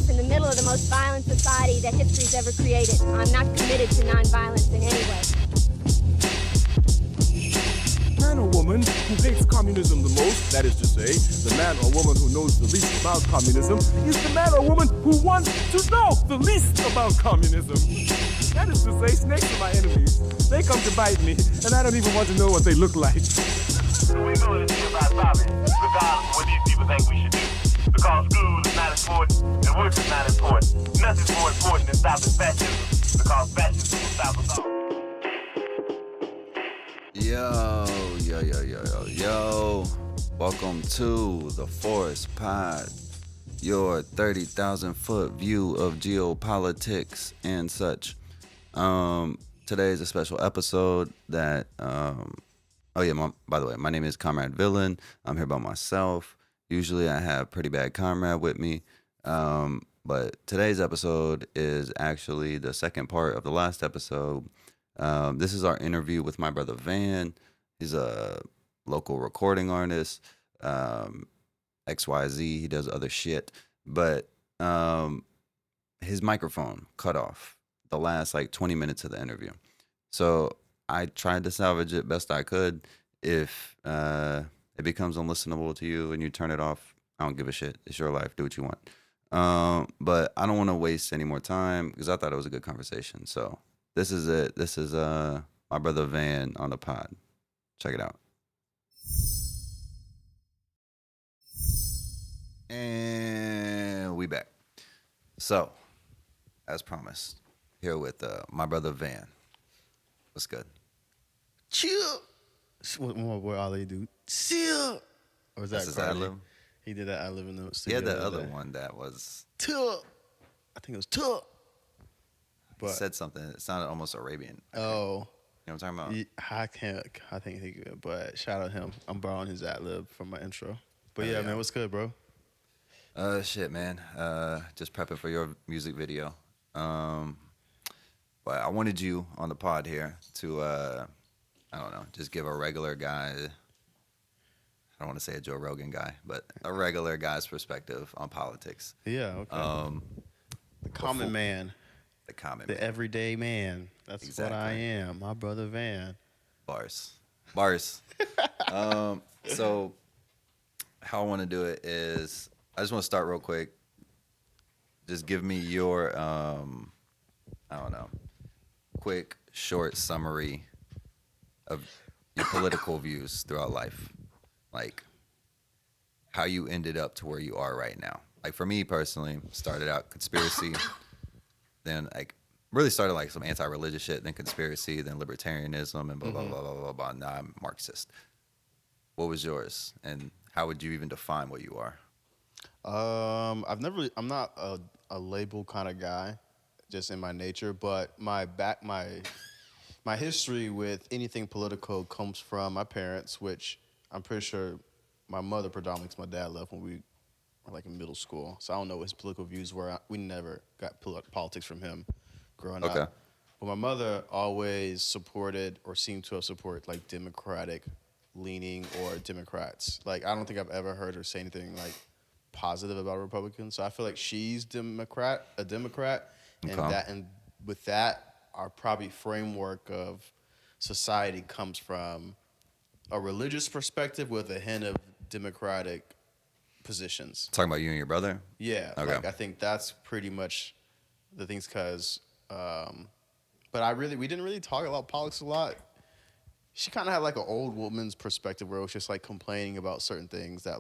myself in the middle of the most violent society that history's ever created. I'm not committed to nonviolence in any way. Man or woman who hates communism the most, that is to say, the man or woman who knows the least about communism, is the man or woman who wants to know the least about communism. That is to say, snakes are my enemies. They come to bite me, and I don't even want to know what they look like. We're going to see about stopping, regardless of what these people think we should do. Because school is not important, and work is not important. Nothing's more important than stopping fascism, because fascism will stop us all. Yo. Welcome to the Forest Pod, your 30,000-foot view of geopolitics and such. Today is a special episode that, by the way, my name is Comrade Villain. I'm here by myself. Usually I have Pretty Bad Comrade with me. But today's episode is actually the second part of the last episode. This is our interview with MyBrothaVan. He's a local recording artist, XYZ. He does other shit, but his microphone cut off the last 20 minutes of the interview. So I tried to salvage it best I could. If it becomes unlistenable to you and you turn it off, I don't give a shit. It's your life. Do what you want. But I don't want to waste any more time because I thought it was a good conversation. So this is it. This is MyBrothaVan on the pod. Check it out. And we back. So, as promised, here with MyBrothaVan. What's good? Chill. What my boy Ali do? Chill. Or was that This is Cardi? ad-lib? He did that ad-lib in the He studio. had that other one that was... Chill. I think it was chill. He said something. It sounded almost Arabian. Oh. You know what I'm talking about? I can't think of it, but shout out him. I'm borrowing his ad-lib from my intro. But Yeah. man, what's good, bro? Shit, man. Just prepping for your music video. But I wanted you on the pod here to, I don't know, just give a regular guy, I don't want to say a Joe Rogan guy, but a regular guy's perspective on politics. Yeah, okay. The common man. The common The man. everyday man. That's Exactly. what I am. MyBrothaVan. Bars. So how I want to do it is, I just want to start real quick. Just give me your, I don't know, quick, short summary of your political views throughout life. Like, how you ended up to where you are right now. Like, for me personally, started out conspiracy, then, really started, some anti-religious shit, then conspiracy, then libertarianism, and blah, blah, blah, blah, blah, blah. Now I'm Marxist. What was yours? And how would you even define what you are? I'm not a label kind of guy, just in my nature, but my history with anything political comes from my parents, which I'm pretty sure my mother predominantly, 'cause my dad left when we were in middle school. So I don't know what his political views were. We never got politics from him growing up. But my mother always supported or seemed to have supported Democratic leaning or Democrats. I don't think I've ever heard her say anything positive about Republicans. So I feel like she's a Democrat, and with that, our probably framework of society comes from a religious perspective with a hint of democratic positions. Talking about you and your brother? Yeah, Okay. I think that's pretty much the things. Because, but we didn't really talk about politics a lot. She kind of had an old woman's perspective where it was just complaining about certain things that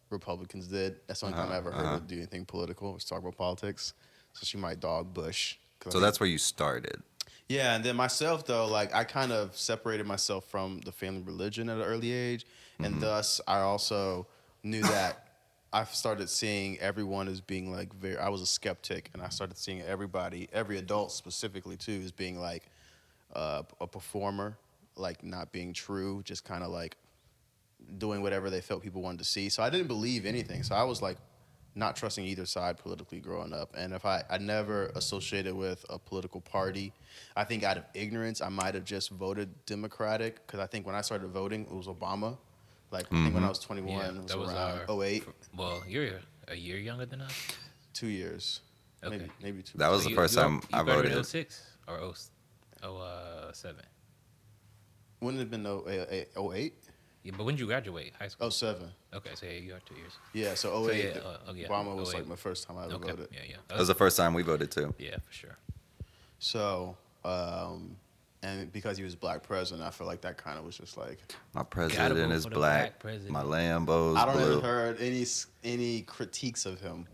Republicans did. That's the only time I ever heard her do anything political, was talk about politics. So she might dog Bush. So that's where you started. Yeah, and then myself, though, I kind of separated myself from the family religion at an early age, and thus I also knew that I started seeing everyone as being I was a skeptic, and I started seeing everybody, every adult specifically too, as being a performer, not being true, just kind of doing whatever they felt people wanted to see. So I didn't believe anything. So I was not trusting either side politically growing up. And if I never associated with a political party, I think out of ignorance, I might have just voted Democratic, because I think when I started voting, it was Obama. I think when I was 21, it was around 08. Well, you're a year younger than us. 2 years. Okay. Maybe 2. That was the first time I voted. in 06 or 07? Wouldn't it have been 08? Yeah, but when did you graduate high school? 07. Okay, so yeah, you got 2 years. Yeah, so So 08. yeah, Obama was 08. like my first time I ever Okay, voted. yeah. That was the first time we voted too. Yeah, for sure. So, and because he was black president, I feel like that kind of was just like, My Gotta president vote is for the black. black president. My Lambo's I don't blue. ever heard any critiques of him,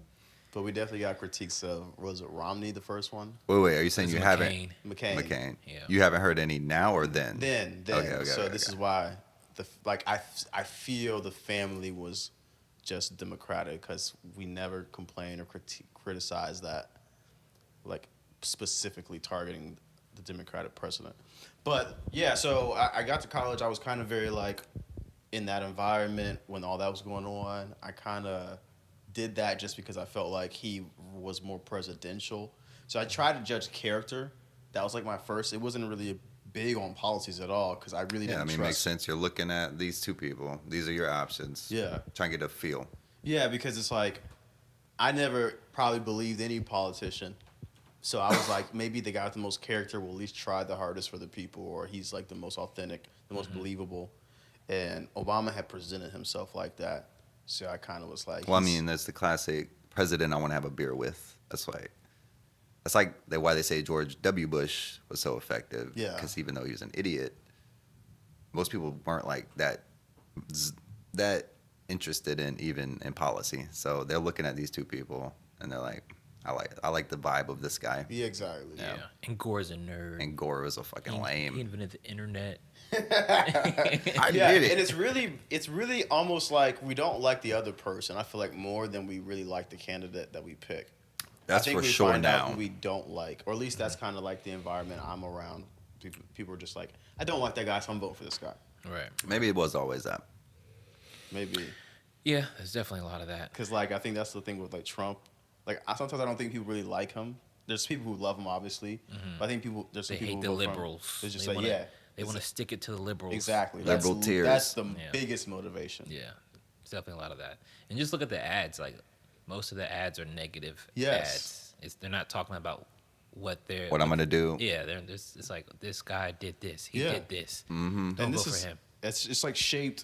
but we definitely got critiques of, was it Romney, the first one? Wait. Are you saying It's you McCain. haven't? McCain. Yeah. You haven't heard any now or then? Then. Okay, So okay, this okay. is why I feel the family was just Democratic because we never complained or criticized that, like specifically targeting the Democratic president. But yeah, so I got to college. I was kind of very like in that environment when all that was going on. I kind of did that just because I felt like he was more presidential. So I tried to judge character. That was like my first. It wasn't really big on policies at all because I really didn't Yeah, I mean, trust. makes sense. You're looking at these two people. These are your options. Yeah. Trying to get a feel. Yeah, because it's like I never probably believed any politician. So I was like, maybe the guy with the most character will at least try the hardest for the people, or he's like the most authentic, the most believable. And Obama had presented himself like that. So I kind of was like, Well, I mean, that's the classic president I want to have a beer with. That's like why they say George W. Bush was so effective. Yeah. Because even though he was an idiot, most people weren't like that interested in policy. So they're looking at these two people and they're like, I like the vibe of this guy. yeah, exactly. Yeah. And Gore's a nerd. And Gore was a fucking He lame. invented the internet. I Yeah, did it. and it's really almost like we don't like the other person. I feel like more than we really like the candidate that we pick. That's I think for we sure find out now. who we don't like, or at least that's kind of like the environment I'm around. People are just like, I don't like that guy, so I'm voting for this guy. Right. Maybe it was always that. Maybe Yeah, there's definitely a lot of that. because like I think that's the thing with like Trump. Like sometimes I don't think people really like him. There's people who love him, obviously, but I think there's some They people hate who the vote for him. liberals. It's just They like wanna- They it's want to stick it to the liberals. exactly Liberal tears. That's the Yeah. biggest motivation. Yeah, it's definitely a lot of that. And just look at the ads. Like most of the ads are negative Yes. ads. They're not talking about what they're. What I'm gonna do. Yeah, it's like this guy did this. He Yeah. did this. Mm-hmm. Don't And vote this for him. It's just like shaped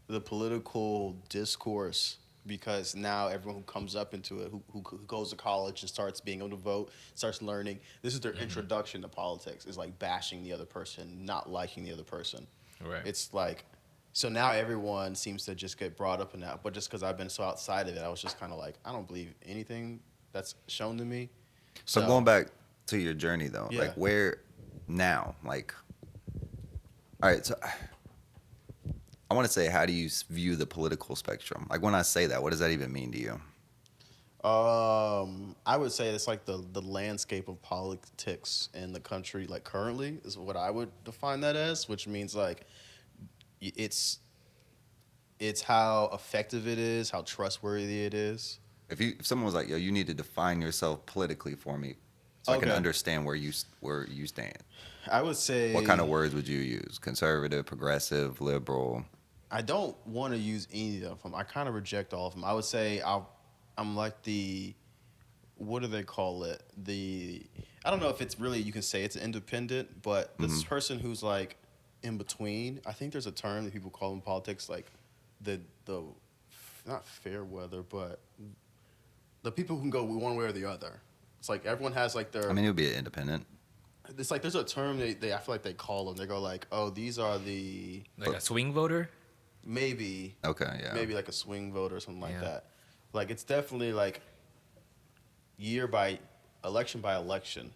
the political discourse because now everyone who comes up into it, who goes to college and starts being able to vote, starts learning, this is their introduction to politics, is like bashing the other person, not liking the other person. Right. It's like, so now everyone seems to just get brought up in that. But just because I've been so outside of it, I was just kind of like, I don't believe anything that's shown to me. So going back to your journey though, Yeah. like where now, like, all right, so I want to say, how do you view the political spectrum? Like when I say that, what does that even mean to you? I would say it's like the landscape of politics in the country, like currently, is what I would define that as, which means like it's how effective it is, how trustworthy it is. If someone was like, yo, you need to define yourself politically for me, so I can Okay. understand where you stand. I would say What kind of words would you use? Conservative, progressive, liberal? I don't want to use any of them. I kind of reject all of them. I would say I'm like what do they call it? I don't know if it's really, you can say it's independent, but this person who's like in between, I think there's a term that people call in politics, like the not fair weather, but the people who can go one way or the other. It's like everyone has like their. I mean, it would be an independent. It's like there's a term I feel like they call them. They go like, oh, these are the Like a swing voter. maybe Okay, yeah. maybe like a swing vote or something like Yeah. that. Like it's definitely like election by election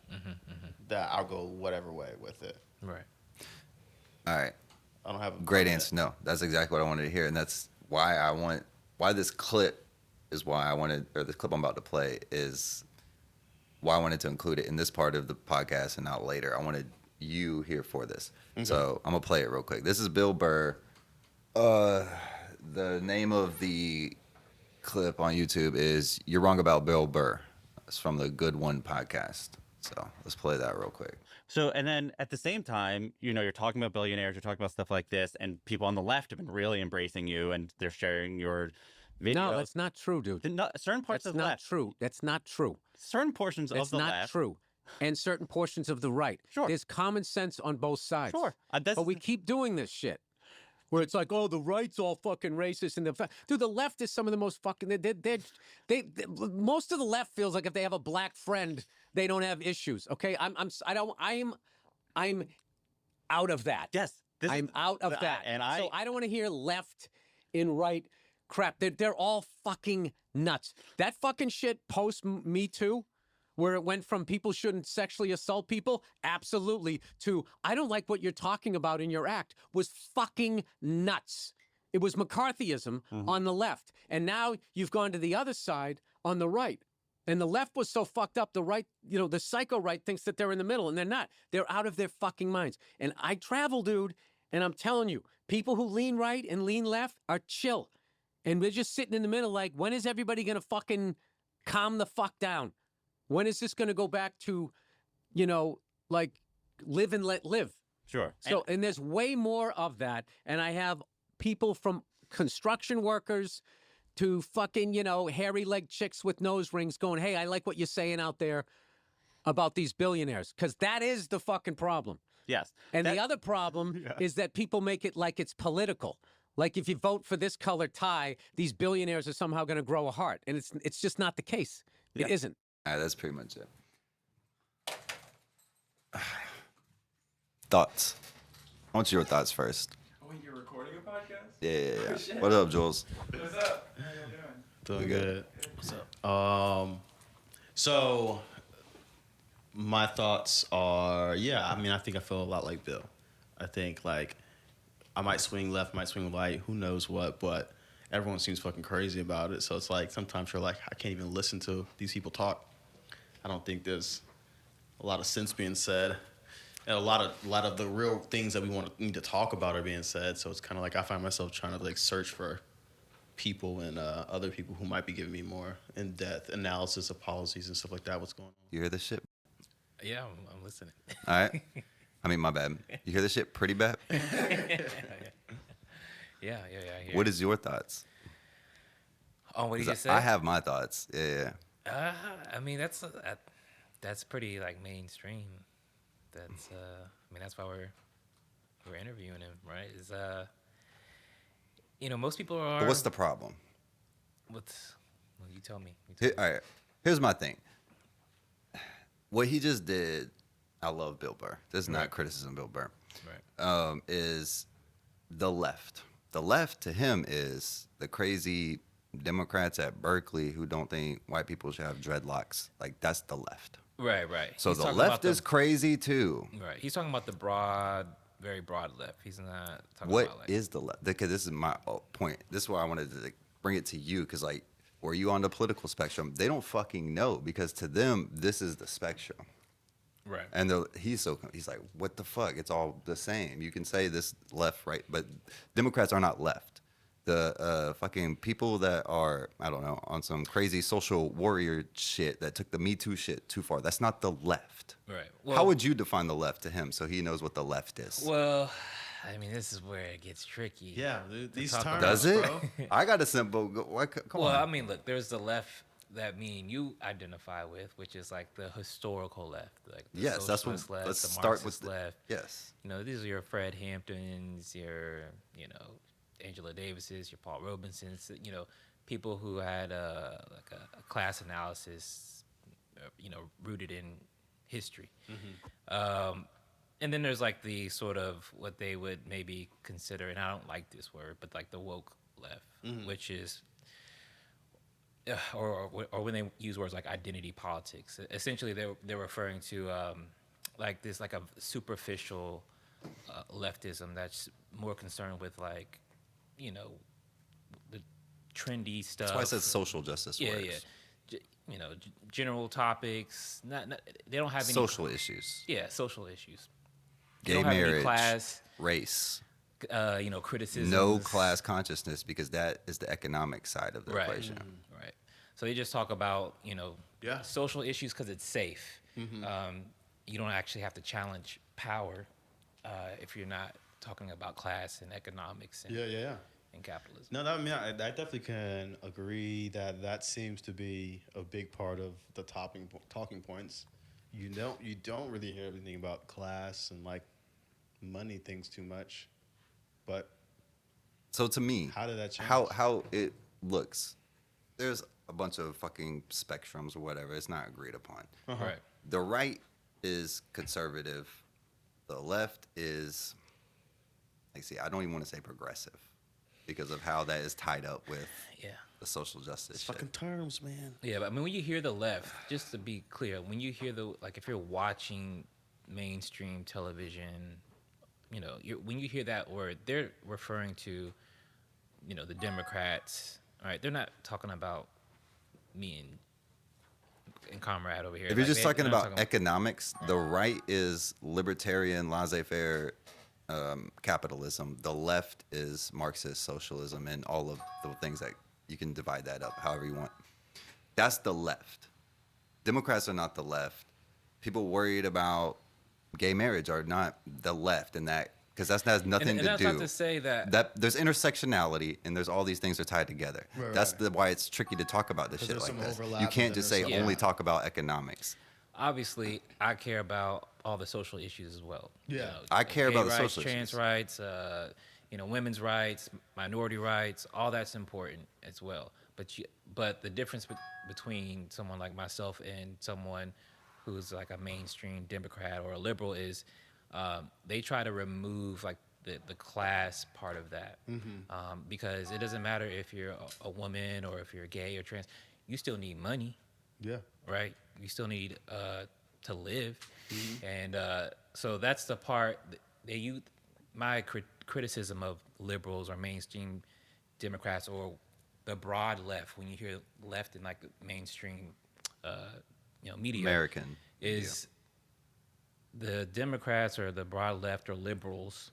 that I'll go whatever way with it. Right. All right. I don't have a Great permit. answer. No, that's exactly what I wanted to hear, and that's why this clip is why I wanted, or the clip I'm about to play is why I wanted to include it in this part of the podcast and not later. I wanted you here for this, so I'm gonna play it real quick. This is Bill Burr. The name of the clip on YouTube is "You're Wrong About Bill Burr." It's from the Good One podcast. So let's play that real quick. So, and then at the same time, you're talking about billionaires, you're talking about stuff like this, and people on the left have been really embracing you, and they're sharing your videos. No, that's not true, dude. Certain parts That's of the not left. true. That's not true. Certain portions That's of the not left. true. And certain portions of the right. Sure. There's common sense on both sides. Sure. But we keep doing this shit. Where it's like, oh, the right's all fucking racist, and dude, the left is some of the most fucking. Most of the left feels like if they have a black friend, they don't have issues. Okay, I'm out of that. Yes, I'm out of that, so I don't want to hear left and right crap. They're all fucking nuts. That fucking shit post Me Too, where it went from people shouldn't sexually assault people, absolutely, to I don't like what you're talking about in your act, was fucking nuts. It was McCarthyism on the left. And now you've gone to the other side on the right. And the left was so fucked up, the right, the psycho right thinks that they're in the middle, and they're not. They're out of their fucking minds. And I travel, dude, and I'm telling you, people who lean right and lean left are chill. And we're just sitting in the middle like, when is everybody going to fucking calm the fuck down? When is this going to go back to, like live and let live? Sure. So, and there's way more of that. And I have people from construction workers to fucking, hairy leg chicks with nose rings going, hey, I like what you're saying out there about these billionaires. Because that is the fucking problem. Yes. And the other problem is that people make it like it's political. Like if you vote for this color tie, these billionaires are somehow going to grow a heart. And it's just not the case. It isn't. All right, that's pretty much it. Thoughts. I want your thoughts first. Oh, wait, you're recording a podcast? Yeah. What up, Jules? What's up? How you doing? Doing good. What's up? So my thoughts are, I think I feel a lot like Bill. I think like I might swing left, might swing right, who knows what, but everyone seems fucking crazy about it. So it's like sometimes you're like, I can't even listen to these people talk. I don't think there's a lot of sense being said. And a lot of the real things that we need to talk about are being said. So it's kind of like I find myself trying to like search for people and other people who might be giving me more in-depth analysis of policies and stuff like that. What's going on? You hear this shit? Yeah, I'm listening. All right. I mean, my bad. You hear this shit pretty bad? Yeah. What is your thoughts? Oh, what did you say? I have my thoughts. Yeah. I mean, that's pretty like mainstream. That's why we're interviewing him, right? Most people are. But what's the problem? Well, you tell me. All right. Here's my thing. What he just did, I love Bill Burr. This is not criticism of Bill Burr. Right. Is the left. The left to him is the crazy Democrats at Berkeley who don't think white people should have dreadlocks. Like, that's the left. Right. So He's the talking left about is crazy too. Right. He's talking about the very broad left. He's not talking What about is the left? Because this is my point. This is why I wanted to bring it to you, because like, were you on the political spectrum? They don't fucking know, because to them this is the spectrum. Right. And he's like, what the fuck? It's all the same. You can say this left, right, but Democrats are not left. The fucking people that are, I don't know, on some crazy social warrior shit that took the Me Too shit too far, that's not the left. Right. Well, how would you define the left to him so he knows what the left is? Well, I mean, this is where it gets tricky. Yeah, these terms, does it? bro. I got a simple. Come on. I mean, look, there's the left that me and you identify with, which is like the historical left, like the yes, that's what. socialist left, Let's the start with Marxist left. Yes. These are your Fred Hamptons, your Angela Davises, your Paul Robinsons. People who had a class analysis, rooted in history. Mm-hmm. And then there's like the sort of what they would maybe consider, and I don't like this word, but like the woke left, mm-hmm. which is, or when they use words like identity politics, essentially they're referring to like this like a superficial leftism that's more concerned with like, the trendy stuff. That's why I said social justice words. Yeah. General topics. Not they don't have any social issues. Yeah, social issues. Gay marriage, class, race. Criticism. No class consciousness, because that is the economic side of the equation. Mm-hmm. Right. So they just talk about social issues because it's safe. Mm-hmm. You don't actually have to challenge power if you're not talking about class and economics. And, in capitalism. No, that, I mean, I definitely can agree that that seems to be a big part of the talking points. You don't really hear anything about class and like money things too much, but So to me, how did that change? how it looks, there's a bunch of fucking spectrums or whatever. It's not agreed upon. Right. The right is conservative. The left is, like, see, I don't even want to say progressive because of how that is tied up with Yeah. the social justice shit. Fucking terms, man. Yeah, but I mean, when you hear the left, just to be clear, when you hear if you're watching mainstream television, when you hear that word, they're referring to, the Democrats. All right, they're not talking about me and comrade over here. If you're just talking about economics, the right is libertarian, laissez-faire capitalism. The left is Marxist socialism and all of the things that you can divide that up however you want. That's the left. Democrats are not the left. People worried about gay marriage are not the left, and that because that has nothing and to that's do. not to say that There's intersectionality and there's all these things are tied together. Right, That's right. why it's tricky to talk about this shit there's like some this. overlap, You but can't then just there's say some- only talk about economics. obviously I care about all the social issues as well. Yeah. I care gay about the rights, social trans issues. rights, women's rights, minority rights, all that's important as well. But the difference between someone like myself and someone who's like a mainstream Democrat or a liberal is they try to remove like the class part of that because it doesn't matter if you're a woman or if you're gay or trans, you still need money. Yeah. Right? You still need to live, and so that's the part that my criticism of liberals or mainstream Democrats or the broad left. When you hear left in like the mainstream, media, American is the Democrats or the broad left or liberals.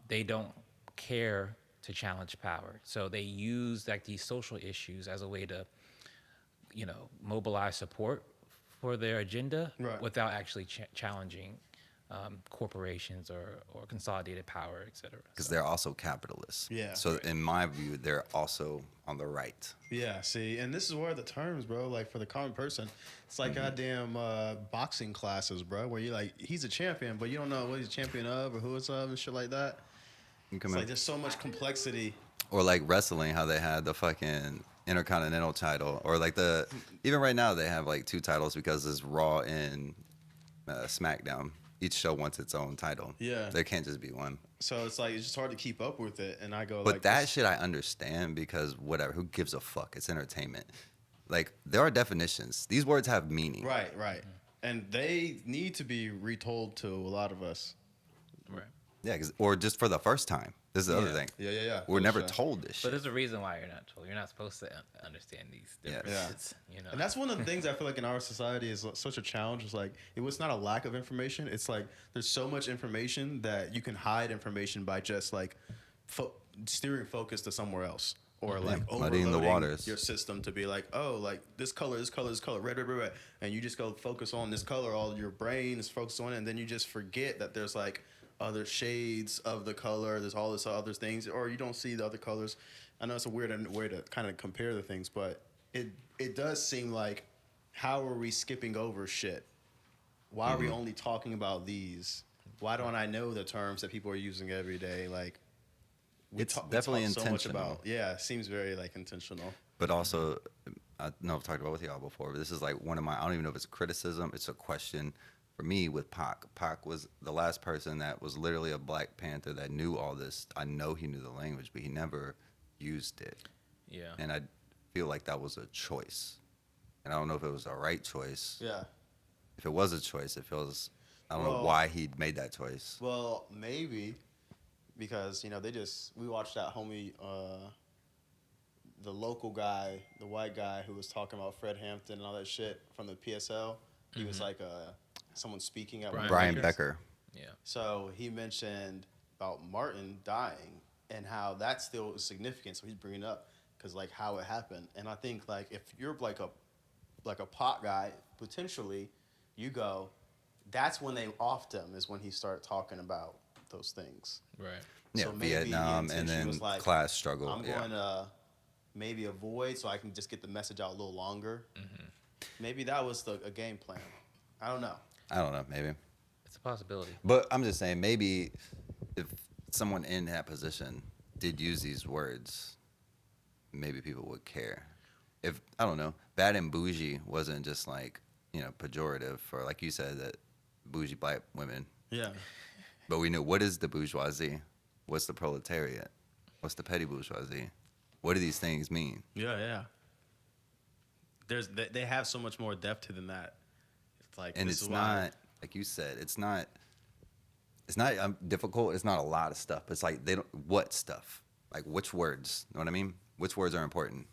They don't care to challenge power, so they use like these social issues as a way to mobilize support for their agenda without actually challenging corporations or consolidated power, et cetera. Because they're also capitalists. Yeah. So in my view, they're also on the right. Yeah, see, and this is where the terms, bro, like for the common person, it's like goddamn boxing classes, bro, where you're like, he's a champion, but you don't know what he's a champion of or who it's of and shit like that. It's like there's so much complexity. Or like wrestling, how they had the fucking Intercontinental title, or like even right now they have like 2 titles because it's Raw and SmackDown. Each show wants its own title. Yeah. There can't just be one. So it's like, it's just hard to keep up with it. And I go But like, that shit I understand because whatever, who gives a fuck? It's entertainment. Like, there are definitions. These words have meaning. Right. And they need to be retold to a lot of us. Right. Yeah, or just for the first time. This is the other thing. Yeah. We're For never sure. told this But shit. there's a reason why you're not told. You're not supposed to understand these differences. And that's one of the things I feel like in our society is such a challenge. It's like, it was not a lack of information. It's like there's so much information that you can hide information by just like steering focus to somewhere else. Or like muddying the overloading waters. your system to be like, oh, like this color, red. And you just go focus on this color. All your brain is focused on it. And then you just forget that there's like other shades of the color. There's all this other things. Or you don't see the other colors. I know it's a weird way to kind of compare the things, but it does seem like, how are we skipping over shit? Why are we only talking about these? Why don't I know the terms that people are using every day? Like, It's definitely so much intentional. about. Yeah, it seems very like intentional. But also, I know I've talked about it with y'all before, but this is like one of my, I don't even know if it's a criticism, it's a question for me with Pac. Pac was the last person that was literally a Black Panther that knew all this. I know he knew the language, but he never used it. Yeah. And I feel like that was a choice. And I don't know if it was the right choice. Yeah. If it was a choice, it feels, I don't know why he made that choice. Well, maybe because, we watched that homie, the local guy, the white guy who was talking about Fred Hampton and all that shit from the PSL. He was like someone speaking at one of the Brian meetings. Becker. Yeah. So he mentioned about Martin dying and how that still is significant. So he's bringing up because like how it happened. And I think like if you're like a pot guy, potentially you go, that's when they offed him is when he started talking about those things. Right. Yeah, So maybe Vietnam the and intention then was like, class struggle. I'm going to maybe avoid so I can just get the message out a little longer. Mm-hmm. Maybe that was a game plan. I don't know. Maybe. It's a possibility. But I'm just saying, maybe if someone in that position did use these words, maybe people would care. If, I don't know, bad and bougie wasn't just like, pejorative for, like you said, that bougie black women. Yeah. But we knew, what is the bourgeoisie? What's the proletariat? What's the petty bourgeoisie? What do these things mean? Yeah. They have so much more depth to than that. It's like, And it's not, like you said, it's not difficult. It's not a lot of stuff. It's like, what stuff? Like, which words? You know what I mean? Which words are important?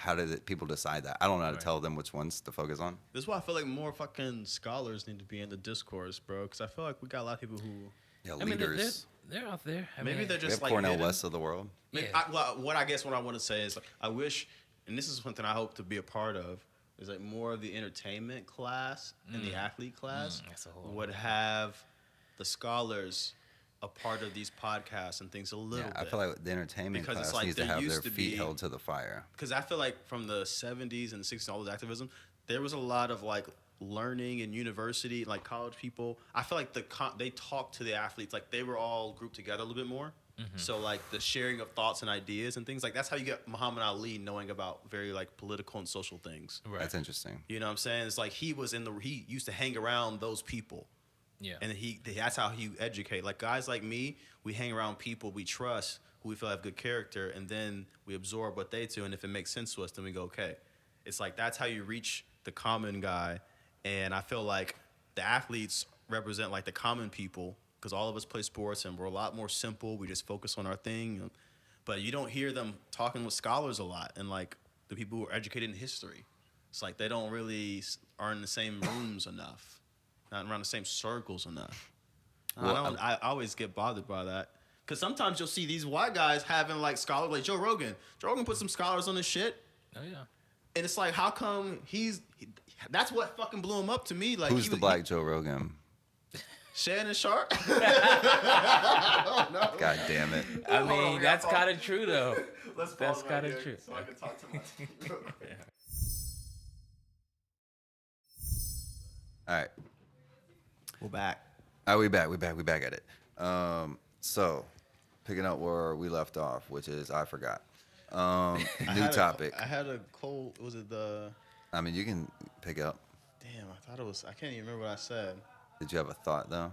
How do people decide that? I don't know how to tell them which ones to focus on. This is why I feel like more fucking scholars need to be in the discourse, bro. Because I feel like we got a lot of people who... Yeah, I mean, leaders. they're out there. Maybe they're We just have like Cornel hidden. West of the world. Yeah. What I want to say is, like, I wish, and this is something I hope to be a part of, is like more of the entertainment class and the athlete class That's a whole would have the scholars a part of these podcasts and things a little bit. I feel like the entertainment Because it's class like needs to there have used their to feet be- held to the fire. Because I feel like from the 70s and 60s, all this activism, there was a lot of like learning in university, like college people. I feel like they talked to the athletes, like they were all grouped together a little bit more. So like the sharing of thoughts and ideas and things, like that's how you get Muhammad Ali knowing about very like political and social things. Right. That's interesting. You know what I'm saying? It's like he used to hang around those people. Yeah. And that's how he educate. Like guys like me, we hang around people we trust, who we feel have good character, and then we absorb what they do, and if it makes sense to us, then we go, okay. It's like that's how you reach the common guy, and I feel like the athletes represent like the common people, because all of us play sports, and we're a lot more simple. We just focus on our thing, but you don't hear them talking with scholars a lot, and like the people who are educated in history. It's like they don't really are in the same rooms enough, not around the same circles enough. I always get bothered by that. Because sometimes you'll see these white guys having like scholars, like Joe Rogan. Joe Rogan put some scholars on his shit. Oh, yeah. And it's like, how come that's what fucking blew him up to me. Like, Who's the black Joe Rogan? Shannon Sharp? God damn it. I mean, that's kind of true, though. That's kind of true. So I can talk to my... All right. We're back. All right, we back at it. So, picking up where we left off, which is I forgot. New topic. I had a cold, was it the... I mean, you can pick up. Damn, I thought it was, I can't even remember what I said. Did you have a thought, though?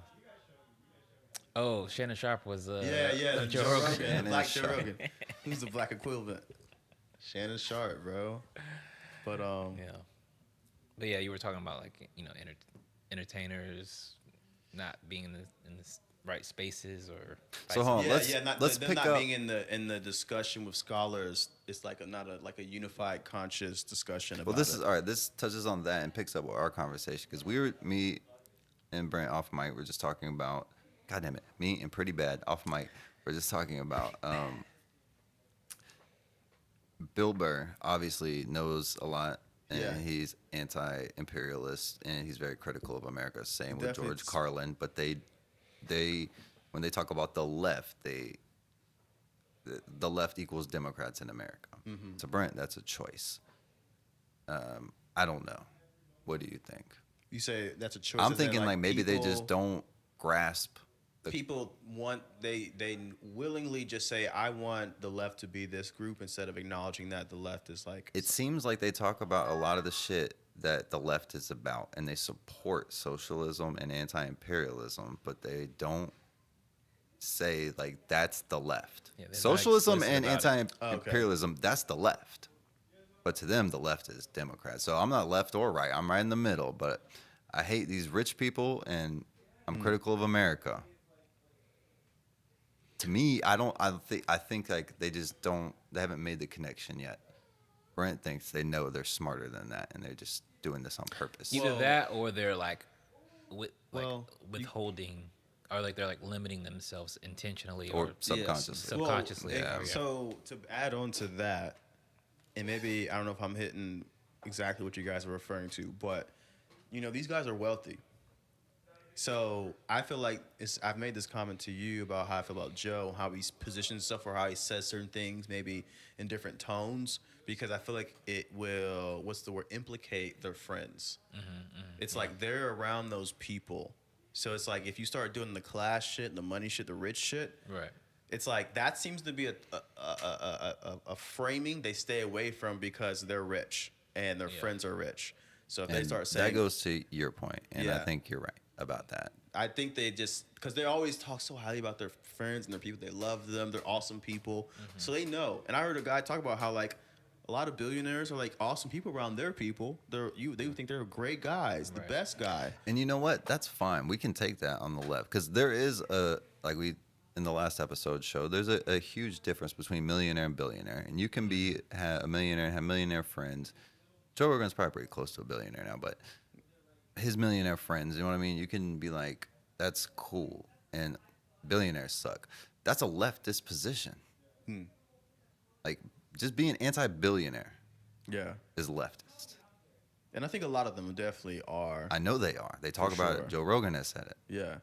Oh, Shannon Sharp was Yeah, Joe Rogan. Shannon Black Joe Sharp. Rogan. Who's the black equivalent? Shannon Sharp, bro. But Yeah. But yeah, you were talking about like, entertainers not being in the right spaces or So hold on, let's them pick not up. being in the discussion with scholars. It's like not a unified, conscious discussion about Well, this it. is all right. This touches on that and picks up with our conversation because me and Brent off mic were just talking about. God damn it, me and Pretty Bad off mic. We're just talking about. Bill Burr obviously knows a lot, and Yeah. he's anti-imperialist, and he's very critical of America. Same with Definitely. George Carlin, but they when they talk about the left, the left equals Democrats in America. Mm-hmm. So Brent, that's a choice. I don't know. What do you think? You say that's a choice. I'm as in, thinking like maybe they just people- don't grasp. People want they willingly just say, I want the left to be this group, instead of acknowledging that the left is like It seems like they talk about a lot of the shit that the left is about, and they support socialism and anti-imperialism, but they don't say like that's the left. Yeah, they're not Socialism explicit and about it. anti-imperialism, that's the left. But to them, the left is Democrat. So I'm not left or right. I'm right in the middle. But I hate these rich people, and I'm critical of America. To me, I think like they just don't. They haven't made the connection yet. Brent thinks they know they're smarter than that, and they're just doing this on purpose. Either that or they're like, Well, withholding, or like they're like limiting themselves intentionally Or subconsciously. subconsciously. yeah. So to add on to that, and maybe I don't know if I'm hitting exactly what you guys are referring to, but these guys are wealthy. So I feel like I've made this comment to you about how I feel about Joe, how he positions stuff, or how he says certain things, maybe in different tones, because I feel like it will, implicate their friends. It's like they're around those people. So it's like if you start doing the class shit, the money shit, the rich shit, Right. it's like that seems to be a framing they stay away from because they're rich and their friends are rich. So if they start saying that goes to your point, and I Yeah. think you're right about that. I think they just, because they always talk so highly about their friends and their people. They love them. They're awesome people. So they know. And I heard a guy talk about how like a lot of billionaires are like awesome people around their people. They would think they're great guys, the best guy. And you know what? That's fine. We can take that on the left because there is like we in the last episode showed, there's a huge difference between millionaire and billionaire. And you can be a millionaire and have millionaire friends. Joe Rogan's probably pretty close to a billionaire now, but his millionaire friends, you know what I mean? You can be like, that's cool. And billionaires suck. That's a leftist position. Like, just being anti-billionaire is leftist. And I think a lot of them definitely are. I know they are. They talk about it. Joe Rogan has said it. Yeah.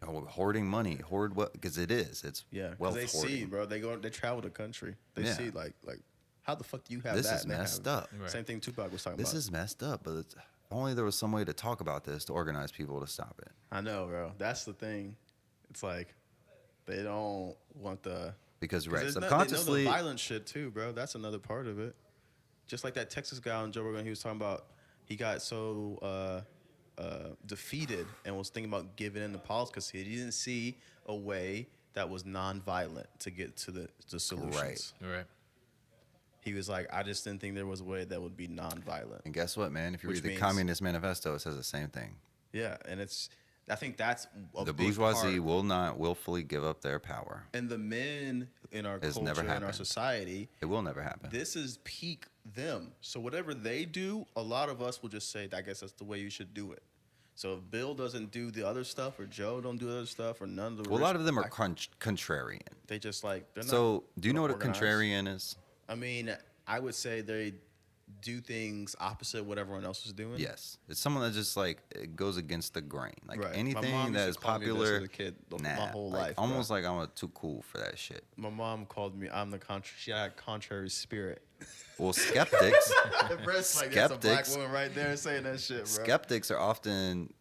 Oh, hoarding money. Hoard what? Because it is. It's Because they hoarding. see, bro. They travel the country. They see like how the fuck do you have This that? is messed up. Right. Same thing Tupac was talking about. This is messed up, but if only there was some way to talk about this to organize people to stop it. I know, bro. That's the thing. It's like they don't want the Because they know subconsciously, the violent shit too, bro. That's another part of it. Just like that Texas guy on Joe Rogan, he was talking about he got so defeated and was thinking about giving in to politics because he didn't see a way that was non-violent to get to the solutions. Right. He was like, I just didn't think there was a way that would be non-violent. and guess what, man? If you Which read the means- Communist Manifesto, it says the same thing. Yeah, and I think that's a The big bourgeoisie part. will not willfully give up their power. And the men in our It's culture, never in our happened. society, It will never happen. this is peak them. So whatever they do, a lot of us will just say, I guess that's the way you should do it. So if Bill doesn't do the other stuff, or Joe don't do the other stuff, or none of the Well, a lot rich of them are black- contrarian. they just like they're So, not do you know what a organized. contrarian is? I mean, I would say they do things opposite of what everyone else is doing. Yes, it's someone that just like it goes against the grain. Like Right. My anything mom that used is to call me this popular. as a kid, my nah, whole like, life, bro. almost like I'm too cool for that shit. My mom called me. I'm the contrary. She had a contrary spirit. Well, skeptics, That's like, that's a black Skeptics. woman right there saying that shit, bro. skeptics are often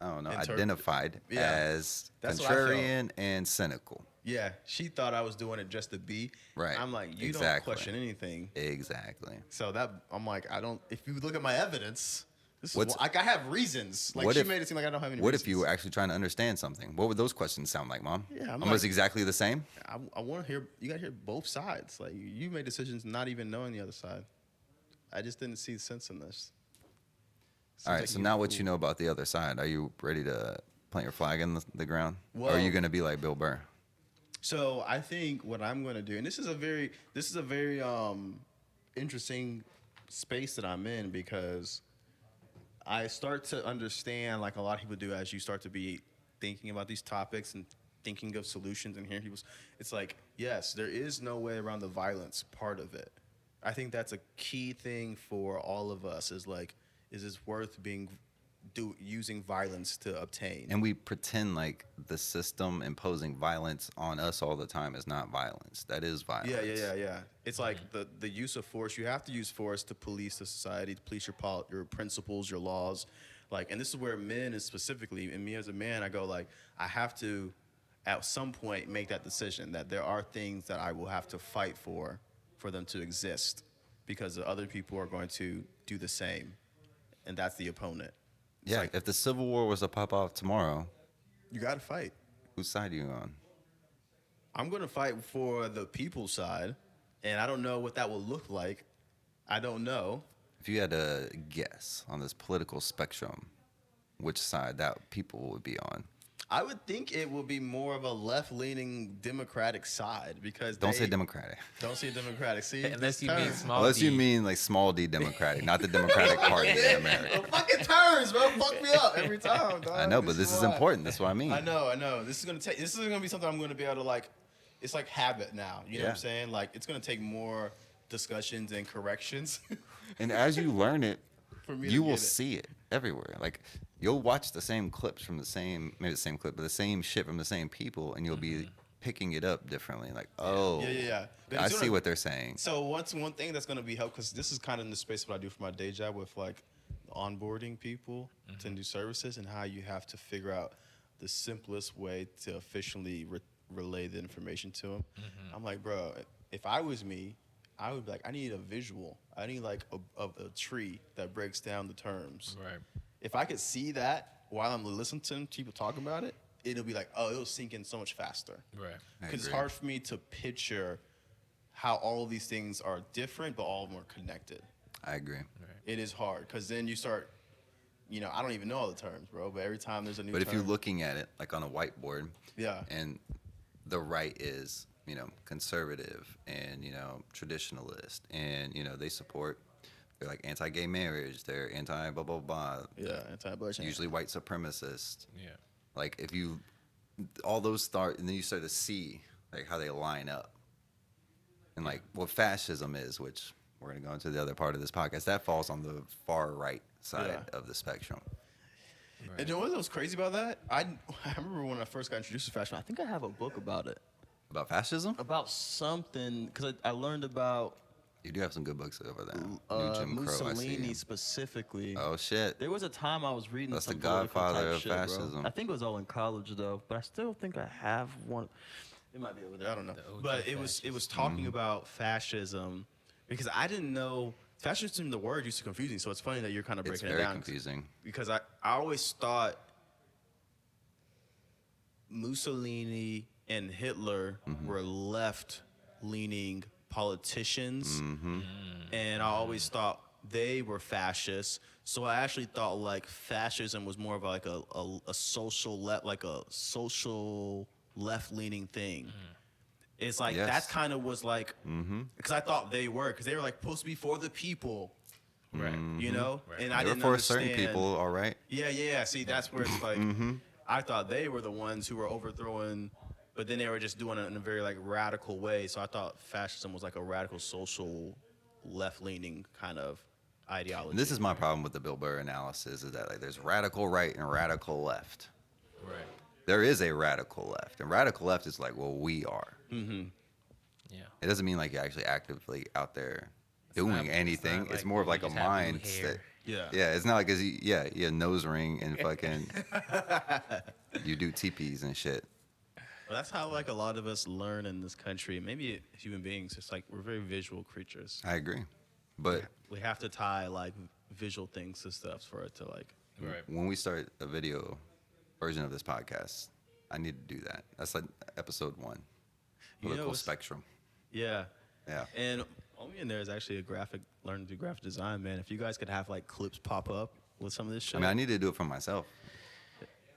identified Yeah. as That's what I felt. contrarian and cynical. Yeah, she thought I was doing it just to be. Right. I'm like, you don't Exactly. question anything. Exactly. So that I'm like, I don't. If you look at my evidence, this What's- is like I have reasons. Like what she if- made it seem like I don't have any. What reasons. if you were actually trying to understand something? What would those questions sound like, Mom? Yeah, I'm almost like- exactly the same. I want to hear. You got to hear both sides. Like you made decisions not even knowing the other side. I just didn't see sense in this. Seems All right. like So you now, what fool. you know about the other side? Are you ready to plant your flag in the ground, or are Well- you going to be like Bill Burr? So I think what I'm going to do, and this is a very interesting space that I'm in because I start to understand, like a lot of people do, as you start to be thinking about these topics and thinking of solutions and hearing people's, it's like, yes, there is no way around the violence part of it. I think that's a key thing for all of us is like, is it worth using violence to obtain? And we pretend like the system imposing violence on us all the time is not violence. That is violence. Yeah. It's like the use of force. You have to use force to police the society, to police your principles, your laws. Like, and this is where men is specifically, and me as a man, I go like, I have to, at some point, make that decision that there are things that I will have to fight for them to exist, because the other people are going to do the same, and that's the opponent. It's Yeah. like, If the Civil War was to pop off tomorrow, you got to fight. whose side are you on? I'm going to fight for the people's side, and I don't know what that will look like. I don't know. If you had to guess on this political spectrum, which side that people would be on? I would think it will be more of a left-leaning Democratic side because Don't say they- Democratic. Don't say Democratic. See, Unless you these mean terms. small Unless d. you mean like small d Democratic, not the Democratic Party in America. The fucking terms, bro, fuck me up every time. Dog. I know, but this is why. important. That's what I mean. I know. This is gonna be something I'm gonna be able to like. It's like habit now. You know what I'm Yeah. saying? Like it's gonna take more discussions and corrections And as you learn it, for me. you to will get it. see it. everywhere. Like you'll watch the same clips from the same, maybe the same clip, but the same shit from the same people, and you'll be picking it up differently. Like, oh, Yeah. But I it's see gonna- what they're saying. So one thing that's going to be helpful, because this is kind of in the space of what I do for my day job with like onboarding people to new services and how you have to figure out the simplest way to efficiently relay the information to them. I'm like, bro, if I was me, I would be like, I need a visual. I need like a tree that breaks down the terms. Right. If I could see that while I'm listening to people talk about it, it'll be like, oh, it'll sink in so much faster. Right. Because it's agree. hard for me to picture how all of these things are different, but all of them are connected. I agree. It is hard because then you start, I don't even know all the terms, bro. But every time there's a new But term. if you're looking at it like on a whiteboard, Yeah. and the right is, conservative and, traditionalist, and, they support, they're like anti-gay marriage, they're anti blah, blah, blah. Yeah, anti-abortion. Usually white supremacist. Yeah. Like if you, all those start, and then you start to see like how they line up. And like what fascism is, which we're going to go into the other part of this podcast, that falls on the far right side of the spectrum. Right. And you know what was crazy about that? I remember when I first got introduced to fashion, I think I have a book about it. About fascism? About something, because I learned about You do have some good books over there. New Jim Crow, I see. Mussolini specifically. Oh, shit. There was a time I was reading That's some the godfather political type of shit, bro. fascism. I think it was all in college though, but I still think I have one. It might be over there. I don't know. But it was talking about fascism because I didn't know fascism. The word used to confusing, so it's funny that you're kind of It's breaking it very down. confusing. Because I always thought Mussolini and Hitler were left-leaning politicians, and I always thought they were fascists. So I actually thought like fascism was more of like a social left-leaning thing. It's like Yes. that kind of was like because I thought they were like supposed to be for the people, Right. you know, and I They were didn't for understand. certain people, all right. Yeah. See, that's where it's like I thought they were the ones who were overthrowing, but then they were just doing it in a very like radical way. So I thought fascism was like a radical social left-leaning kind of ideology. And this is my problem with the Bill Burr analysis is that like there's radical right and radical left. Right. There is a radical left, and radical left is like, well, we are. Yeah. It doesn't mean like you're actually actively out there doing not- it's anything. not It's like more of you like a just have blue mindset. hair. Yeah, it's not like you nose ring and fucking you do teepees and shit. Well, that's how like a lot of us learn in this country. Maybe human beings, it's like we're very visual creatures. I agree, but We have to tie like visual things to stuff for it to like. Right. when we start a video version of this podcast, I need to do that. That's like episode 1, You know, political it's- spectrum. Yeah. Yeah. And only in there is actually learn to do graphic design, man. If you guys could have like clips pop up with some of this shit. I mean, I need to do it for myself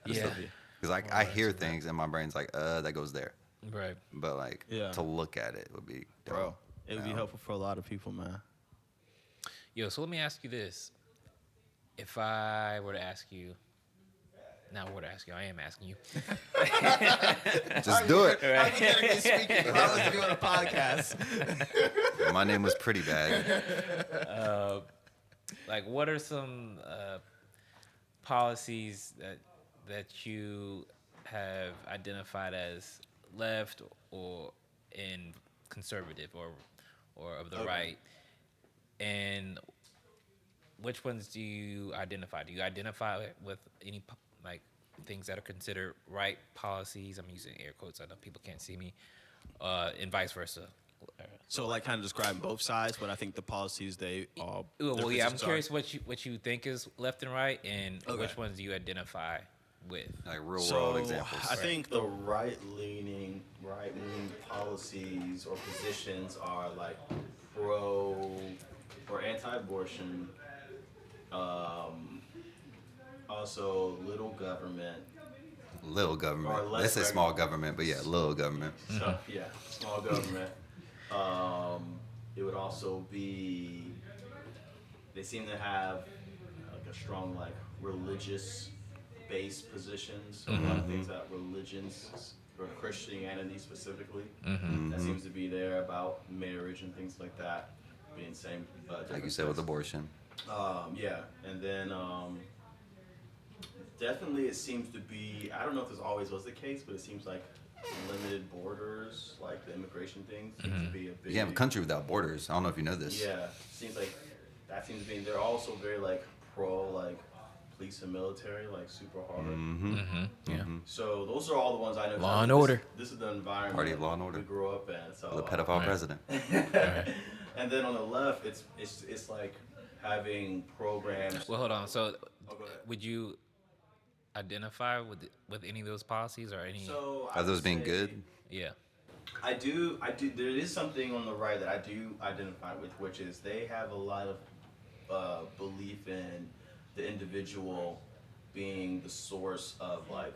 Yeah. because I hear things and my brain's like, that goes there. Right. But like Yeah. to look at it would be dope. Bro, it would be Yeah. helpful for a lot of people, man. Yo, so let me ask you this. If I were to ask you, not were to ask you, I am asking you. Just do it. Speaking, I was doing a podcast. My name was Pretty Bad. Like, what are some policies that you have identified as left or in conservative or of the right, and which ones do you identify? Do you identify with any like things that are considered right policies? I'm using air quotes. I know people can't see me, and vice versa. So like kind of describing both sides, but I think the policies they all. Well, yeah, I'm curious what you think is left and right, and Okay. which ones do you identify with? Like real So world examples. I think the right-leaning policies or positions are like pro or anti-abortion. Also, little government. Little Or government. less They say small regular. government, but yeah, little government. So, yeah, small government. It would also be. They seem to have like a strong like religious-based positions. So a lot of things that religions or Christianity specifically. That seems to be there about marriage and things like that being same. Like you said with abortion. Yeah, and then Definitely, it seems to be. I don't know if this always was the case, but it seems like limited borders, like the immigration thing, seems to be a big. You have a country without borders. I don't know if you know this. Yeah, seems like that seems to be. They're also very like pro like police and military, like super hard. Yeah. So those are all the ones I know. Law and order. This is the environment Party of law and order. we grew up in. So The pedophile president. And then on the left, it's like having programs. Well, hold on. So, Oh, go ahead. would you identify with any of those policies or any? So Are those being good? Yeah. I do. There is something on the right that I do identify with, which is they have a lot of belief in the individual being the source of like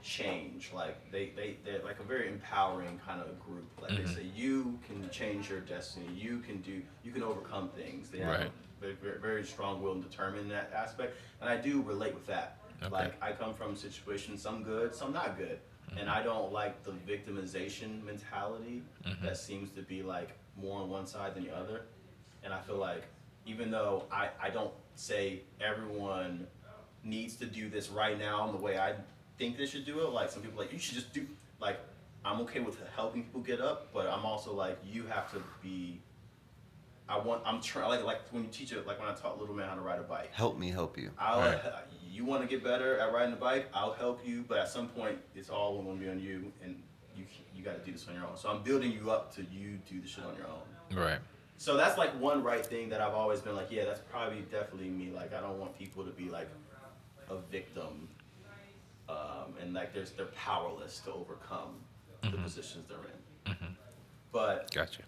change. Like they're like a very empowering kind of group. Like they say, you can change your destiny. You can overcome things. They have a very, very strong will and determined in that aspect. And I do relate with that. Okay. Like I come from situations, some good, some not good. And I don't like the victimization mentality that seems to be like more on one side than the other. And I feel like even though I don't say everyone needs to do this right now in the way I think they should do it, like some people are like, you should just do, like, I'm okay with helping people get up, but I'm also like, you have to be, I'm trying, like when you teach it, like when I taught little man how to ride a bike. Help me help you. You want to get better at riding a bike, I'll help you, but at some point, it's all going to be on you, and you got to do this on your own. So I'm building you up to you do the shit on your own. Right. So that's like one right thing that I've always been like, yeah, that's probably definitely me. Like I don't want people to be like a victim, and like they're powerless to overcome the positions they're in. But Gotcha.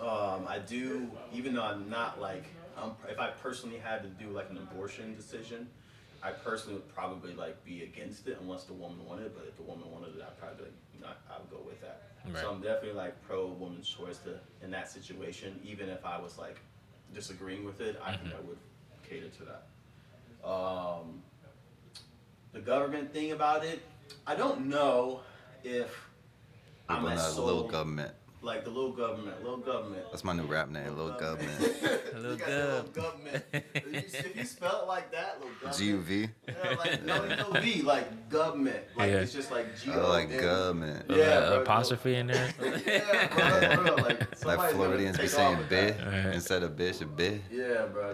I do, even though I'm not like, if I personally had to do like an abortion decision, I personally would probably like be against it unless the woman wanted it. But if the woman wanted it, I'd probably like, I would go with that. Right. So I'm definitely like pro woman's choice in that situation. Even if I was like disagreeing with it, I think I would cater to that. The government thing about it, I don't know if I'm People as know the sold. little government. Like the little government. That's my new rap name, little government. Little You got the little government. If you spell it like that, little government. G-U-V. Yeah, like no V, like government. Like it's just like G. Oh, like government. Yeah, bro, apostrophe in there. Yeah, bro, like Like somebody's gonna Floridians be take saying off with bih that. instead of bish, a bih. Yeah, bro,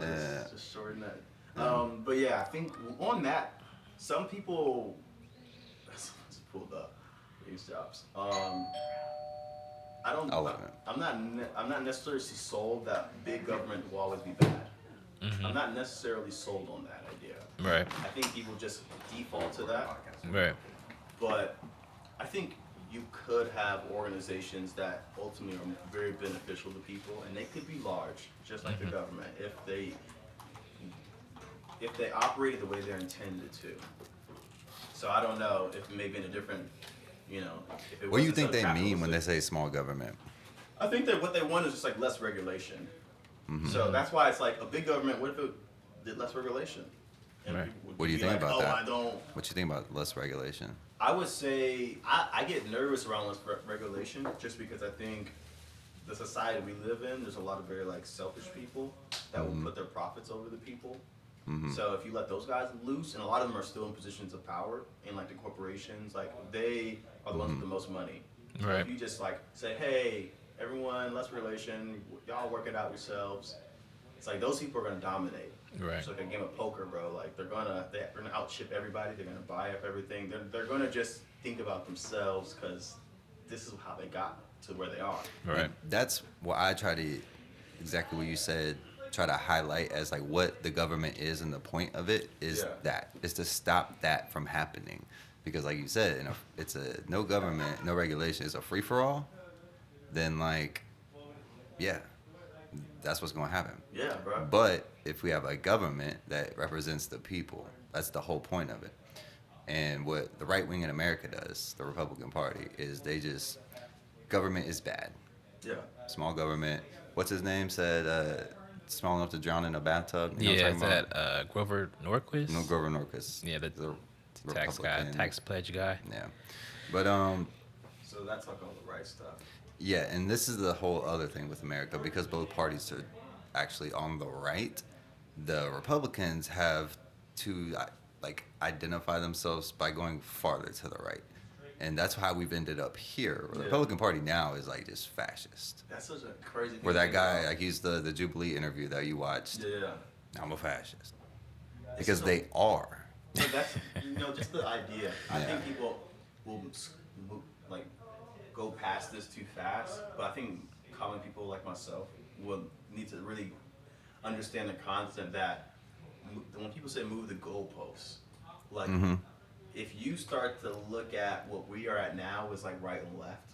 just shorten that. But yeah, I think on that, some people just pulled up these jobs. I'm not necessarily sold that big government will always be bad. I'm not necessarily sold on that idea. Right. I think people just default to that. Right. But I think you could have organizations that ultimately are very beneficial to people, and they could be large, just like the government, if they operated the way they're intended to. So I don't know if maybe in a different, if it What do you wasn't think so they mean when they capitalistic. say small government? I think that what they want is just like less regulation. So that's why it's like a big government. What if it did less regulation? And Right. people would What do you be think like, about oh, that? I don't. What you think about less regulation? I would say I get nervous around less regulation just because I think the society we live in, there's a lot of very like selfish people that will put their profits over the people. So if you let those guys loose, and a lot of them are still in positions of power in like the corporations, like they are the ones with the most money. So Right. if you just like say, hey, everyone, less regulation, y'all work it out yourselves. It's like those people are gonna dominate. Right. It's like a game of poker, bro. Like they're gonna outship everybody. They're gonna buy up everything. They're gonna just think about themselves because this is how they got to where they are. Right. That's what I try to, exactly what you said, try to highlight as like what the government is, and the point of it is that is to stop that from happening. Because like you said, it's a no government, no regulation, it's a free for all. Then like, yeah, that's what's gonna happen. Yeah, bro. But if we have a government that represents the people, that's the whole point of it. And what the right wing in America does, the Republican Party, is they just, government is bad. Yeah. Small government. What's his name said, small enough to drown in a bathtub? You know Yeah, what is I'm talking about? that Grover Norquist? No, Grover Norquist. Yeah, the tax guy, Republican. tax pledge guy. Yeah. But, So that's like all the right stuff. yeah, and this is the whole other thing with America, because both parties are actually on the right. The Republicans have two like identify themselves by going farther to the right. And that's how we've ended up here. The Republican Party now is like just fascist. That's such a crazy thing. Where that guy, like he's the Jubilee interview that you watched. Yeah. I'm a fascist. Because they are. But that's, just the idea. I think people will like go past this too fast, but I think common people like myself will need to really understand the concept that when people say move the goalposts, like if you start to look at what we are at now is like right and left,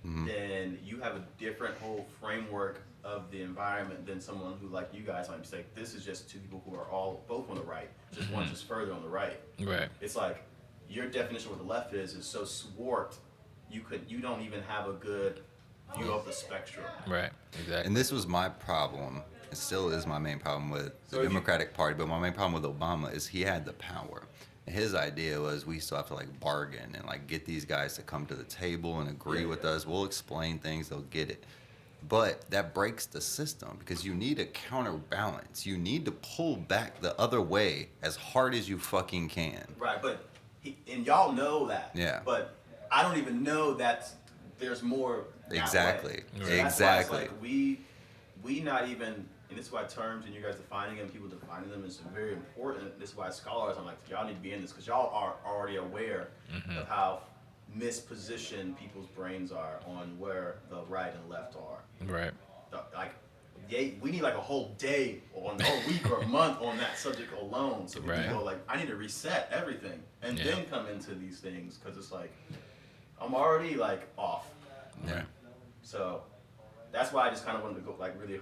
then you have a different whole framework of the environment than someone who, like you guys, might say, this is just two people who are all both on the right, just one just further on the right. Right. It's like your definition of what the left is so warped, you don't even have a good view of the spectrum. Right. Exactly. And this was my problem. It still is my main problem with the Democratic Party, but my main problem with Obama is he had the power. And his idea was we still have to like bargain and like get these guys to come to the table and agree with us. We'll explain things, they'll get it. But that breaks the system because you need a counterbalance. You need to pull back the other way as hard as you fucking can. Right, but and y'all know that. Yeah. But I don't even know that there's more. Exactly. That way. So Exactly. It's like we not even, and this is why terms and you guys defining them, people defining them is very important. This is why scholars, I'm like, y'all need to be in this because y'all are already aware of how mispositioned people's brains are on where the right and left are. Right. Like, we need like a whole day or a whole week or a month on that subject alone, so we can go like, I need to reset everything and then come into these things because it's like I'm already like off. Yeah. So that's why I just kind of wanted to go like really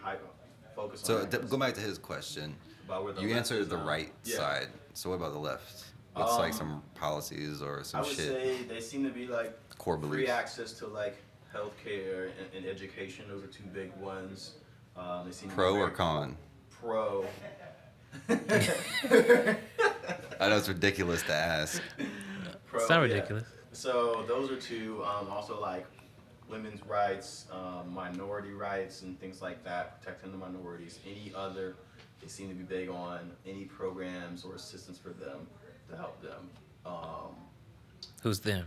focus on. So go back to his question. About where the You left answered is the on. right side. So what about the left? What's like some policies or some I would shit? say they seem to be like Core free beliefs. access to like healthcare and education. Those are two big ones. They seem to be Pro or very con? Pro. I know it's ridiculous to ask. Pro, It's not ridiculous. So those are two. Also like women's rights, minority rights, and things like that, protecting the minorities. Any other, they seem to be big on any programs or assistance for them to help them. Who's them?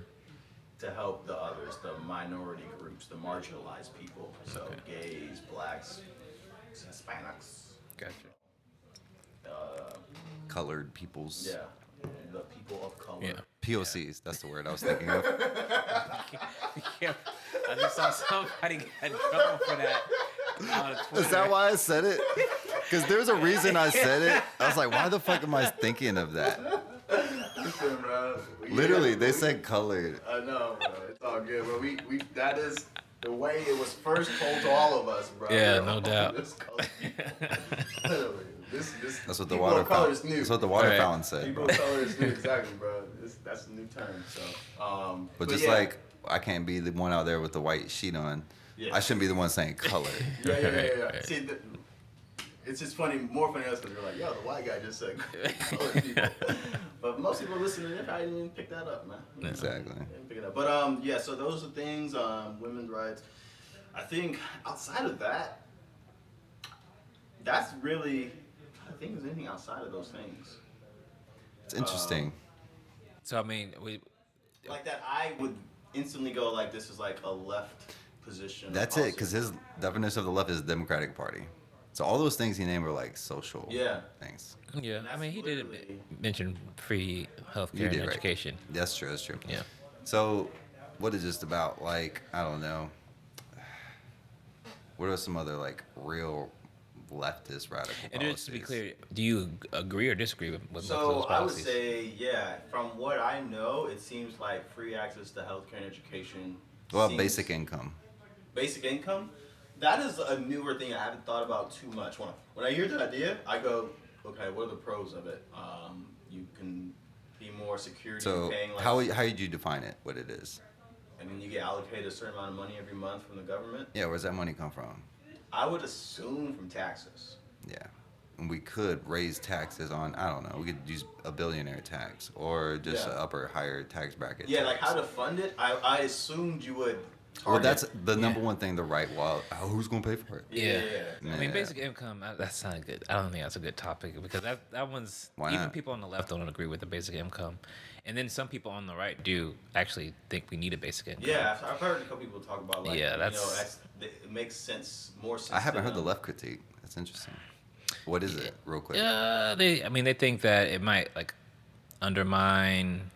To help the others, the minority groups, the marginalized people. So gays, blacks, Hispanics. Gotcha. Colored peoples. Yeah, the people of color. Yeah. POCs, that's the word I was thinking of. Yeah, I just saw somebody get in trouble for that on Twitter. Is that why I said it? Because there's a reason I said it. I was like, why the fuck am I thinking of that? Listen, bro. Literally, they said colored. I know, bro. It's all good, bro. We that is the way it was first told to all of us, bro. Yeah, no doubt. Literally, this That's what the people water of color fountain. is new. That's what the water Right. fountain said, People bro. of color is new, exactly, bro. That's a new term. So, But just yeah. like I can't be the one out there with the white sheet on, Yeah. I shouldn't be the one saying colored. Yeah. See, it's just funny, more funny us because we're like, yo, the white guy just said colored people. But most people listening, they probably didn't even pick that up, man. Exactly. They didn't pick it up. But yeah, so those are things, women's rights. I think outside of that, that's really, I think there's anything outside of those things. It's interesting. So I mean, Like that I would instantly go like, this is like a left position. That's it, because his definition of the left is the Democratic Party. So all those things he named are like social things. yeah, I mean, he did literally- mention free healthcare You and did, right. education. That's true, that's true. Yeah. So what is this about? Like, I don't know. What are some other like real leftist radical And policies? just to be clear, do you agree or disagree with most of So those I would policies? say, yeah, from what I know, it seems like free access to healthcare and education. Well, seems- basic income. Basic income? That is a newer thing I haven't thought about too much. When I hear the idea, I go, okay, what are the pros of it? You can be more security So paying like, how would you define it? What it is? and then you get allocated a certain amount of money every month from the government. Yeah, where's that money come from? I would assume from taxes. Yeah. And we could raise taxes on, I don't know, we could use a billionaire tax or just Yeah. an upper higher tax bracket. Yeah, tax. like how to fund it, I assumed you would Well, that's the number one thing the right. Well, who's gonna pay for it? Yeah. I mean, basic income. That's not good. I don't think that's a good topic because that one's Why even not? people on the left don't agree with the basic income, and then some people on the right do actually think we need a basic income. Yeah, I've heard a couple people talk about like, Yeah, it makes sense, more sense. I haven't to heard the them. left critique. That's interesting. What is it, real quick? They think that it might like undermine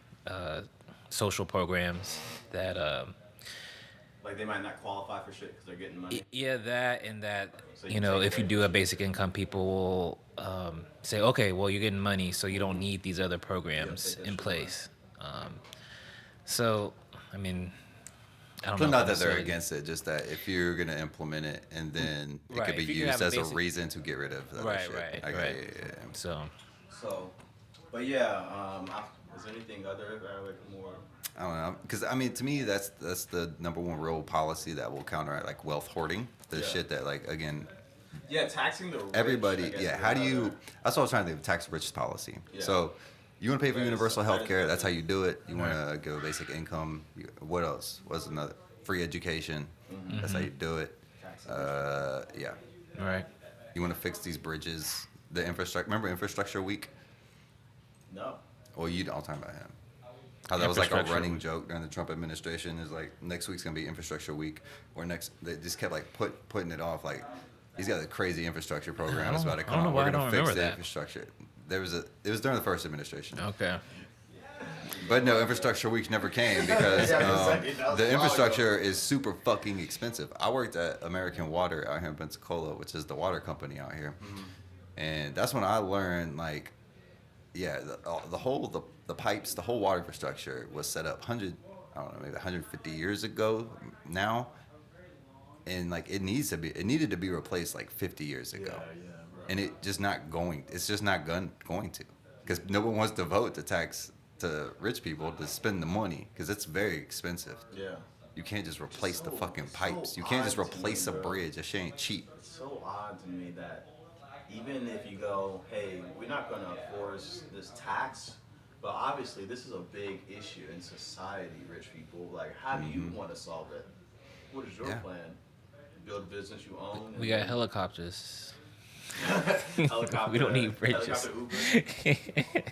social programs that. Like they might not qualify for shit because they're getting money. Yeah, that and that. So You you know, take if you away do a basic income, people will say, okay, well, you're getting money, so you don't need these other programs in place. So, I mean, I don't So know. not if that they're necessarily- against it, just that if you're gonna implement it and then it Right, could be if you could used have a as a basic- reason to get rid of the other Right, shit. right, I got right. it, yeah. So, But yeah, is there anything other like more? I don't know, because I mean, to me, that's the number one real policy that will counteract like wealth hoarding, the Yeah. shit that like again, Yeah, taxing the rich, everybody. I guess, Yeah, is how do another- you? That's what I was trying to think of, tax rich policy. Yeah. So you want to pay for That is- universal that health is care? good. That's how you do it. You want to give a basic income. What else? What's another? Free education. That's how you do it. Yeah. right. You want to fix these bridges, the infrastructure. Remember Infrastructure Week? No. Well, I'll talk about him. How that was like a Infrastructure running Week. joke during the Trump administration. Is like next week's gonna be Infrastructure Week, or they just kept like putting it off. Like he's got a crazy infrastructure program. It's about to I don't come know out. why We're I gonna don't fix remember the that. infrastructure. It was during the first administration. Okay. But no, Infrastructure Week never came because Yeah, exactly. That was the a while infrastructure is super fucking expensive. I worked at American Water out here in Pensacola, which is the water company out here, and that's when I learned like, yeah, the pipes, the whole water infrastructure was set up maybe 150 years ago now, and like it needed to be replaced like 50 years ago, and it's just not going to, because no one wants to vote to tax to rich people to spend the money because it's very expensive. Yeah. You can't just replace the fucking pipes. You can't just odd to me, replace a bro. bridge. That shit ain't cheap. It's so odd to me that even if you go, hey, we're not going to force this tax, but obviously this is a big issue in society, rich people. Like, how do you want to solve it? What is your Yeah. plan? Build a business you own? We got helicopters. Helicopter, We don't need bridges. helicopter Uber.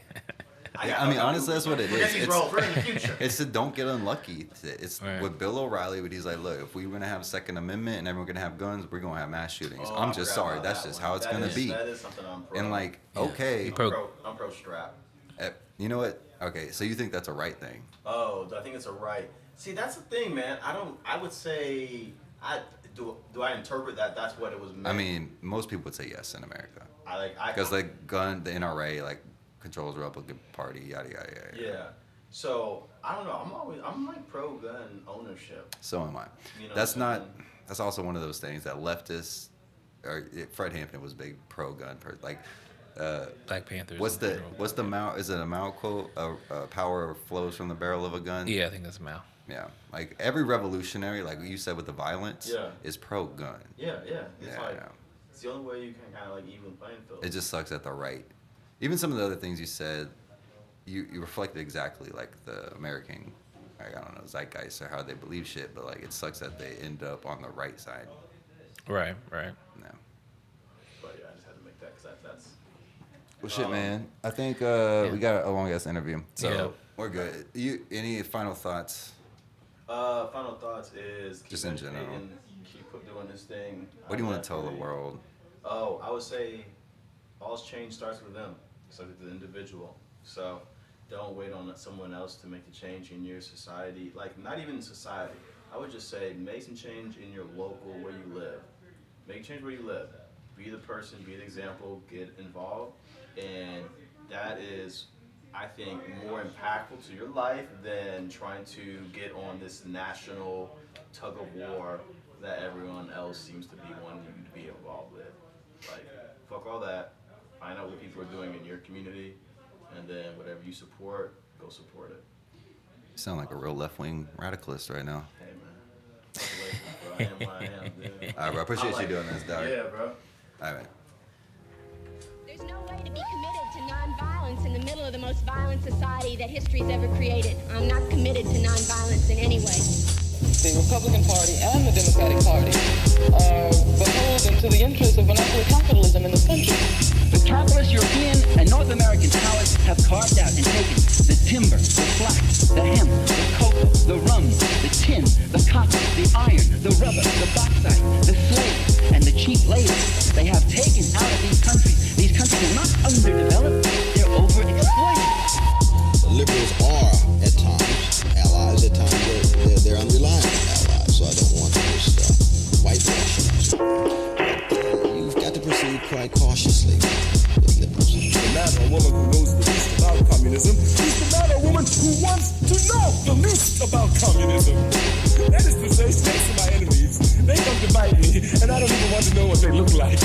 Yeah, I mean, honestly, that's what it Forget is. these roles. We're in the future. It's to don't get unlucky. It's Right. with Bill O'Reilly, but he's like, look, if we're gonna have a Second Amendment and everyone's gonna have guns, we're gonna have mass shootings. Oh, I'm I just forgot sorry. about That's that just one. how it's That gonna is- be. That is something I'm pro. And like, okay, I'm pro strap. you know what? Okay, so you think that's a right thing? Oh, I think it's a right. See, that's the thing, man. I would say, do I interpret that that's what it was meant? I mean, most people would say yes in America I because like the NRA like controls the Republican Party, yada yada yada. Yeah. So I don't know. I'm like pro gun ownership. So am I. You know That's what I'm not. That's also one of those things that leftists, Fred Hampton was big pro gun. Black Panthers. What's in the general. what's the Mao? Is it a Mao quote? Power flows from the barrel of a gun. Yeah, I think that's Mao. Yeah. Like every revolutionary, like you said with the violence, Yeah. is pro gun. Yeah. It's Yeah, like yeah. it's the only way you can kind of like even playing field. It just sucks at the right. Even some of the other things you said, you reflected exactly like the American, I don't know, zeitgeist or how they believe shit. But like it sucks that they end up on the right side. Right. No. But yeah, I just had to make that because that's. Well, shit, man. I think we got a long ass interview, so Yeah. we're good. Any final thoughts? Final thoughts is keep Just in general. educating, keep doing this thing. What do you want to tell the world? Oh, I would say all change starts with them. Starts with the individual. So don't wait on someone else to make the change in your society. Like, not even in society. I would just say make some change in your local where you live. Make change where you live. Be the person, be the example, get involved. And that is, I think, more impactful to your life than trying to get on this national tug of war that everyone else seems to be wanting you to be involved with. Like, fuck all that. Find out what people are doing in your community, and then whatever you support, go support it. You sound like a real left-wing radicalist right now. Hey, man. I am what I am, dude. All right, bro. Appreciate you doing this, dog. Yeah, bro. All right. There's no way to be committed to nonviolence in the middle of the most violent society that history's ever created. I'm not committed to nonviolence in any way. the Republican Party and the Democratic Party are beholden to the interests of monopoly capitalism in this country. The capitalist European and North American powers have carved out and taken the timber, the flax, the hemp, the cocoa, the rum, the tin, the cotton, the iron, the rubber, the bauxite, the slaves, and the cheap labor. They have taken out of these countries. These countries are not underdeveloped, they're overexploited. The liberals are, at times, allies. At times, they're unreliable allies. So I don't want to just whitewash them. You've got to proceed quite cautiously with liberals. The man or woman who knows the least about communism is the man or woman who wants to know the least about communism. That is to say, snakes are my enemies. They come to bite me, and I don't even want to know what they look like.